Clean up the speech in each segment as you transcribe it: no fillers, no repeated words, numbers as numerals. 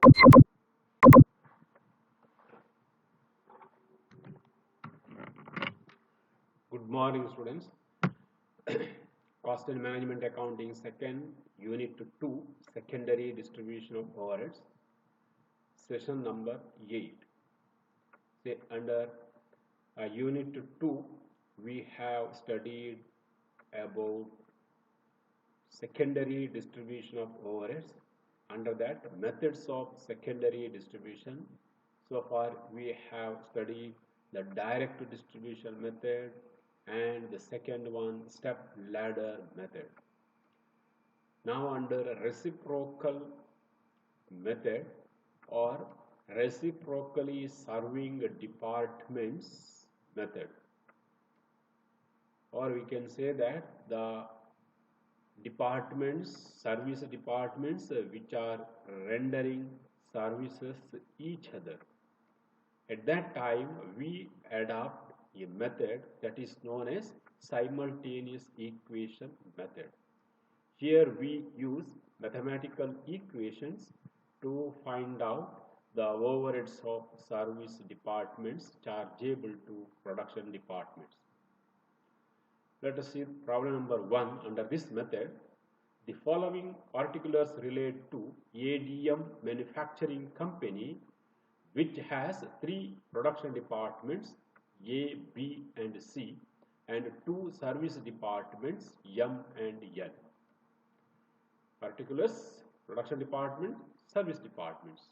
Good morning, students. Cost and Management Accounting, second, Unit 2, Secondary Distribution of Overheads, session number 8. Say, under Unit 2, we have studied about secondary distribution of overheads. Under that, methods of secondary distribution. So far, we have studied the direct distribution method and the second one, step ladder method. Now, under reciprocal method or reciprocally serving departments method, or we can say that the service departments which are rendering services each other. At that time, we adopt a method that is known as simultaneous equation method. Here we use mathematical equations to find out the overheads of service departments chargeable to production departments. Let us see problem number 1. Under this method, the following particulars relate to ADM Manufacturing Company, which has 3 production departments A, B and C and 2 service departments M and N. Particulars: production department, service departments.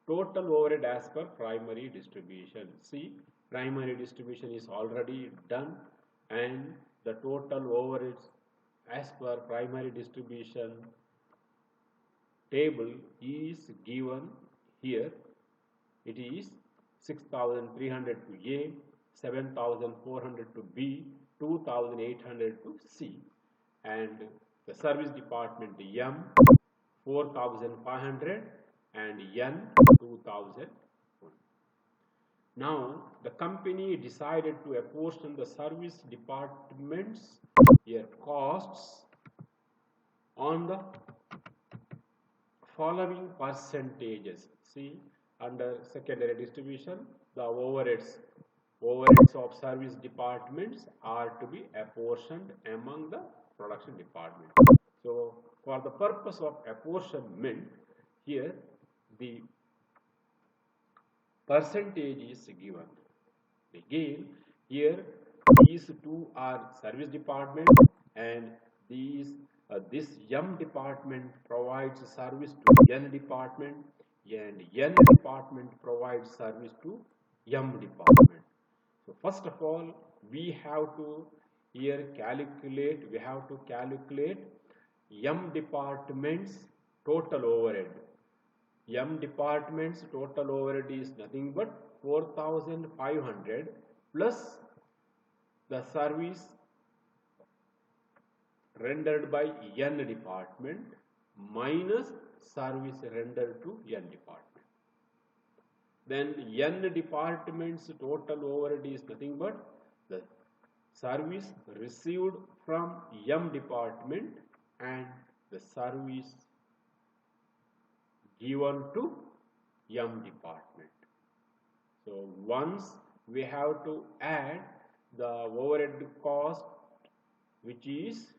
Total overhead as per primary distribution. See, primary distribution is already done and the total overheads as per primary distribution table is given here. It is 6,300 to A, 7,400 to B, 2,800 to C, and the service department M 4,500 and N 2,000. Now, the company decided to apportion the service department's costs on the following percentages. See, under secondary distribution, the overheads of service departments are to be apportioned among the production department. So, for the purpose of apportionment, here the percentage is given. Again, here these two are service department and this M department provides service to N department and N department provides service to M department. So first of all, we have to calculate M department's total overhead. M department's total overhead is nothing but 4,500 plus the service rendered by N department minus service rendered to N department. Then N department's total overhead is nothing but the service received from M department and the service given to M department. So once we have to add the overhead cost which is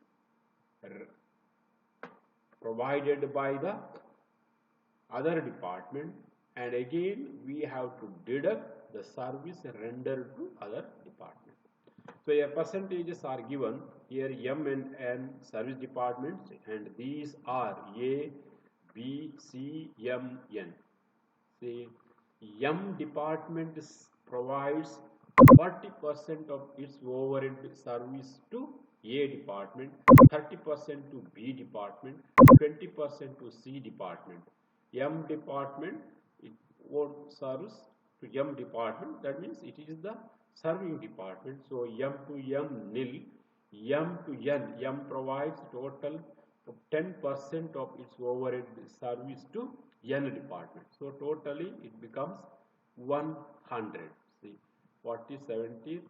provided by the other department, and again we have to deduct the service rendered to other department. So your percentages are given here, M and N service departments, and these are A, B, C, M, N. Say M department provides 40% of its overhead service to A department, 30% to B department, 20% to C department. M department, it won't serve to M department, that means it is the serving department. So M to M nil, M to N, M provides total 10% of its overhead service to N department. So totally it becomes 100. See, 40, 70,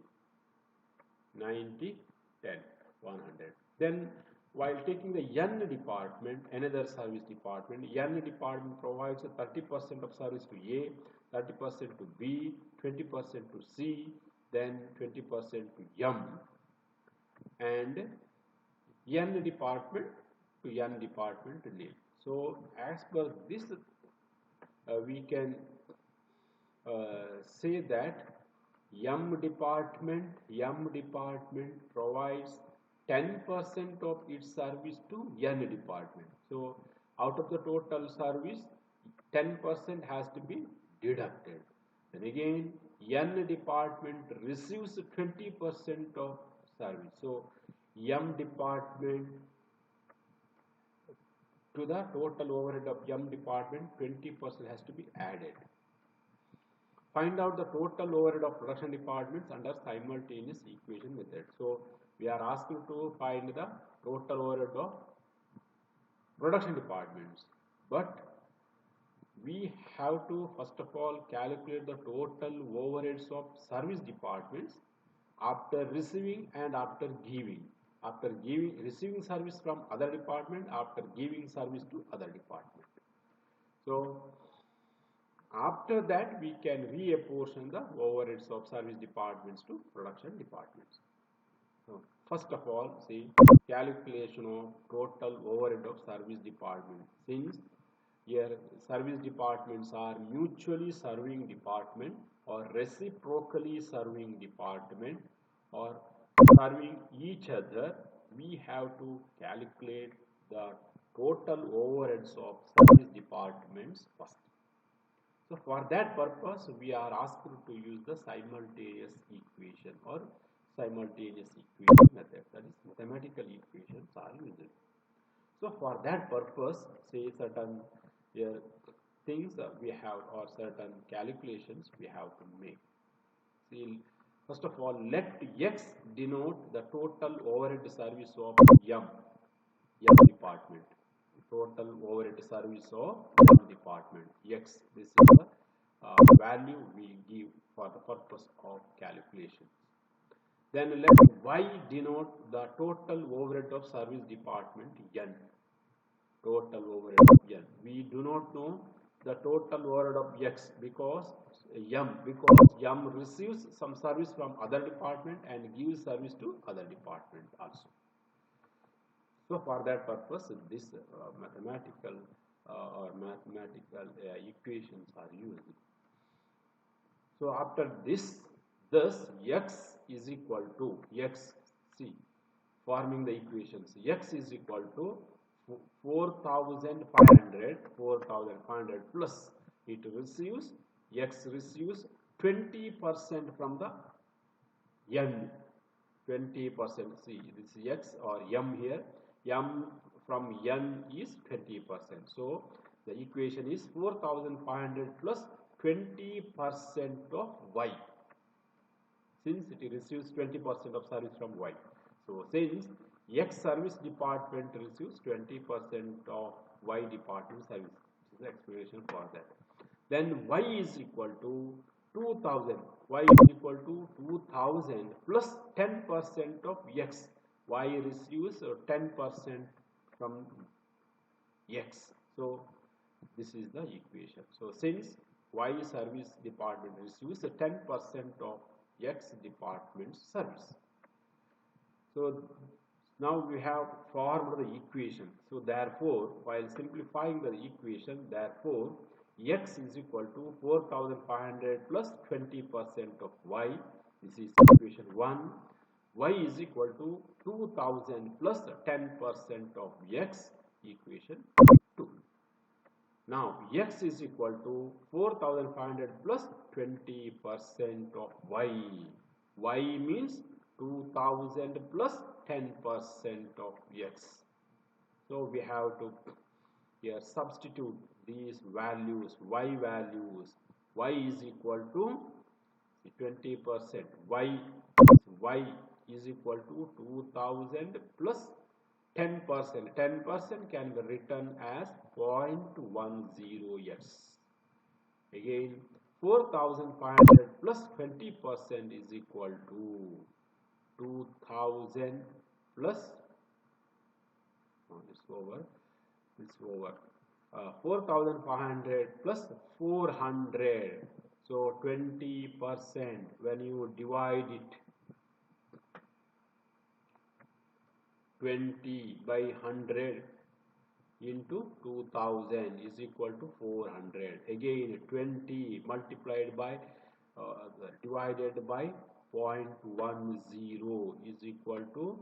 90, 10, 100. Then while taking the N department, another service department, N department provides 30% of service to A, 30% to B, 20% to C, then 20% to M, and N department to N department to nil. So as per this, we can say that M department provides 10% of its service to N department. So out of the total service, 10% has to be deducted. Then again, N department receives 20% of service. So M department, to the total overhead of M department, 20% has to be added. Find out the total overhead of production departments under simultaneous equation method. So we are asking to find the total overhead of production departments, but we have to first of all calculate the total overheads of service departments after receiving and after giving. After receiving service from other department, after giving service to other department. So after that, we can reapportion the overheads of service departments to production departments. So first of all, see calculation of total overhead of service department. Since here service departments are mutually serving department or reciprocally serving department or serving each other, we have to calculate the total overheads of service departments first. So for that purpose, we are asked to use the simultaneous equation or simultaneous equation method. That is, mathematical equations are used. So for that purpose, say certain things we have or certain calculations we have to make. See, first of all, let X denote the total overhead service of M department. Total overhead service of M department. X, this is the value we give for the purpose of calculation. Then let Y denote the total overhead of service department N. Total overhead of N. We do not know the total overhead of X because M receives some service from other department and gives service to other department also. So for that purpose, this mathematical equations are used. So after this, thus X is equal to X, see, forming the equations. X is equal to 4,500 plus it receives, X receives 20% from the N, 20%. See, this is X or M here. M from N is 20%. So the equation is 4,500 plus 20% of Y. Since it receives 20% of service from Y. So since X service department receives 20% of Y department service. This is the explanation for that. Then Y is equal to 2000. Y is equal to 2000 plus 10% of X. Y receives 10% from X. So this is the equation. So since Y service department receives 10% of X department service. So now we have formed the equation. So therefore, while simplifying the equation, therefore X is equal to 4,500 plus 20% of Y. This is equation 1. Y is equal to 2000 plus 10% of X, equation 2. Now X is equal to 4,500 plus 20% of Y. Y means 2000 plus 10% of X. So we have to here substitute these values, Y values. Y is equal to 20%. Y is equal to 2000 plus 10%. 10% can be written as 0.10x. Again, 4,500 plus 20% is equal to 2000 plus it's over. It's over. 4,500 plus 400. So 20%. When you divide it 20 by 100 into 2000 is equal to 400. Again 20 multiplied by divided by 0.10 is equal to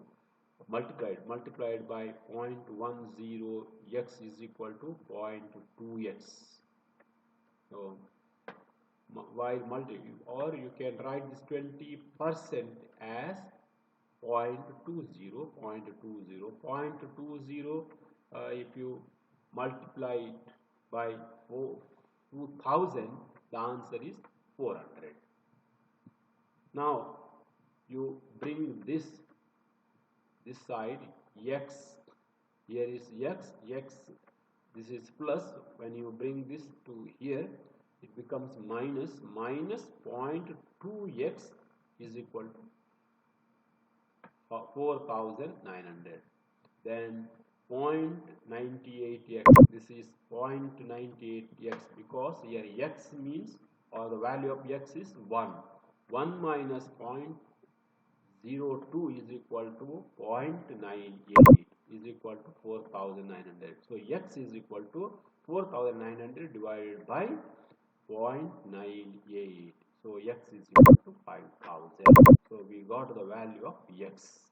multiplied by 0.10, x is equal to 0.2x. So while or you can write this 20% as 0.20, 0.20, if you multiply it by 2000, the answer is 400. Now you bring this side, x, here is x, this is plus. When you bring this to here, it becomes minus 0.2x is equal to 4,900. Then 0.98x, this is 0.98x, because here x means, or the value of x is 1. 1 minus 0.02 is equal to 0.98 is equal to 4,900. So x is equal to 4,900 divided by 0.98. So x is equal to 5,000. So we got the value of x.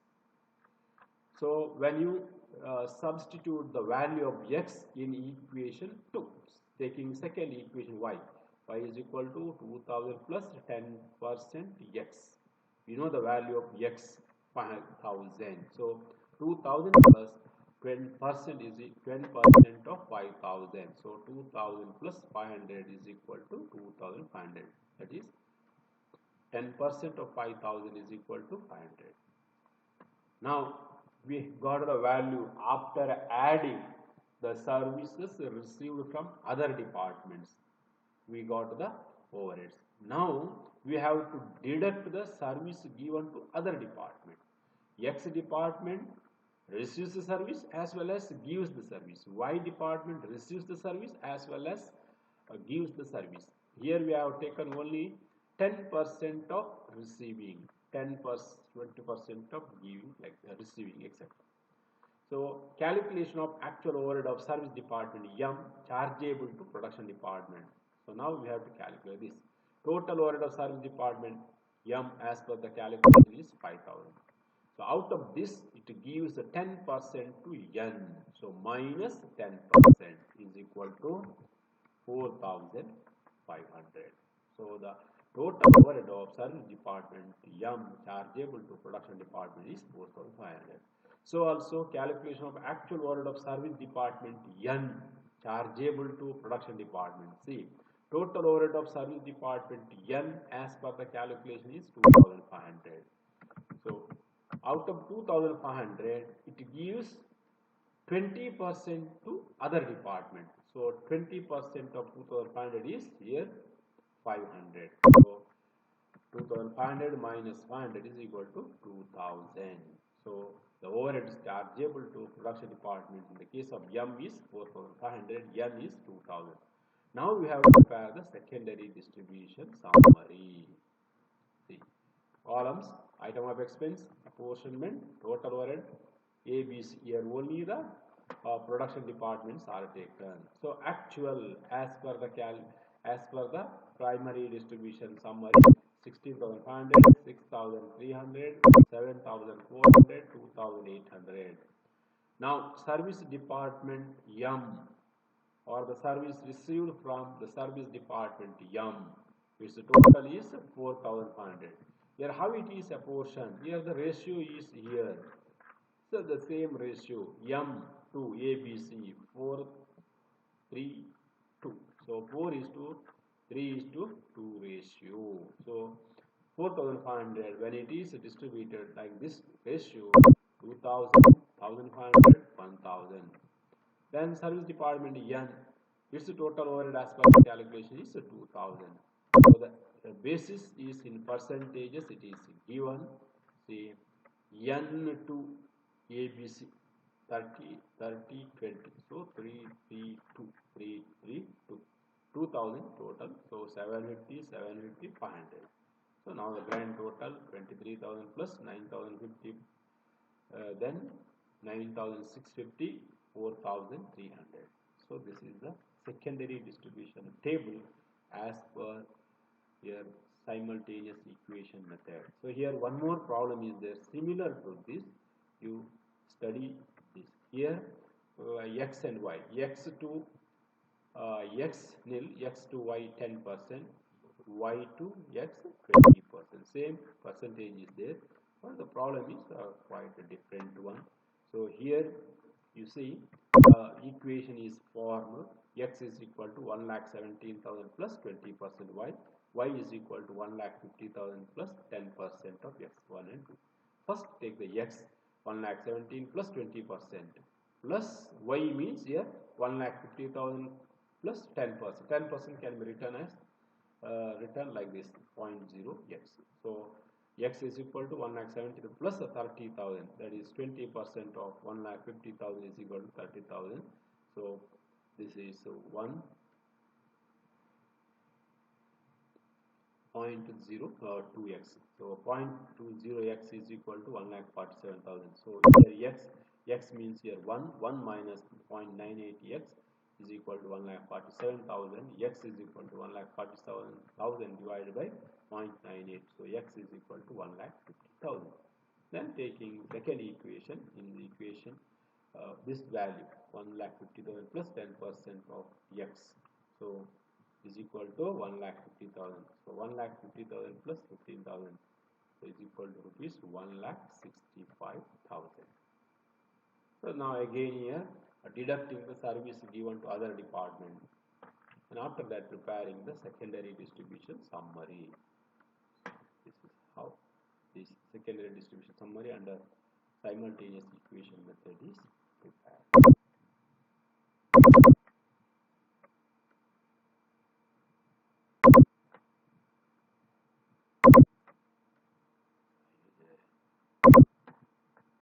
So when you substitute the value of x in equation 2, taking second equation y is equal to 2000 plus 10% x. We know the value of x 5,000. So 2000 plus 10% is 10% of 5,000. So 2000 plus 500 is equal to 2,500. That is 10% of 5,000 is equal to 500. Now we got the value after adding the services received from other departments. We got the overheads. Now we have to deduct the service given to other department. X department receives the service as well as gives the service. Y department receives the service as well as gives the service. Here we have taken only 10% of receiving, 10%, 20% of giving, like receiving, etc. So calculation of actual overhead of service department M chargeable to production department. So now we have to calculate this. Total overhead of service department M as per the calculation is 5,000. So out of this it gives 10% to N. So minus 10% is equal to 4,500. So the total overhead of service department M chargeable to production department is 4,500. So also calculation of actual overhead of service department N chargeable to production department. See, total overhead of service department N as per the calculation is 2,500. So out of 2,500 it gives 20% to other department. So 20% of 2,500 is here 500. So 2,500 minus 500 is equal to 2,000. So the overhead is chargeable to production department in the case of M is 4,500, N is 2,000. Now we have to prepare the secondary distribution summary. See, columns, item of expense, apportionment, total overhead, ABC. Here only the production departments are taken. So actual as per the primary distribution summary, 16,500, 6,300, 7,400, 2,800. Now service department M, or the service received from the service department M, its total is 4,500. Here how it is apportioned? Here the ratio is here. So the same ratio M to ABC 4, 3, 2. So 4 is to 3 is to 2 ratio. So 4,500 when it is distributed like this ratio, 2,000, 1,500, 1,000. Then service department N, its total overhead as per the calculation is 2,000. So the basis is in percentages, it is given. See, N to ABC 30, 30, 20. So 332, 332, 2000 total. So 750, 750, 500. So now the grand total 23,000 plus 9,050, then 9,650, 4,300. So this is the secondary distribution table as per your simultaneous equation method. So here one more problem is there similar to this. You study this here, x and y, x to x nil, x to y 10%, y to x 20%. Same percentage is there, but the problem is quite a different one. So here you see equation is formed, x is equal to 1,17,000 plus 20% y is equal to 1,50,000 plus 10% of x1 and 2. First take the x 1,17,000 plus 20% plus y means here 1,50,000 plus 10%. 10% can be written as written like this 0.0 x. So x is equal to 1,70,000 plus 30,000, that is 20% of 1,50,000 is equal to 30,000. So this is 1.02x. So 0.20x is equal to 1,47,000. So here x means here 1 minus 0.98x is equal to 1,47,000. X is equal to 1,47,000 divided by 0.98. So x is equal to 1,50,000. Then taking second equation, in the equation this value 1,50,000 plus 10% of x. So is equal to 1,50,000. So 1,50,000 plus 15,000, so is equal to rupees 1,65,000. So now again here deducting the service given to other department, and after that preparing the secondary distribution summary. This is how this secondary distribution summary under simultaneous equation method is prepared.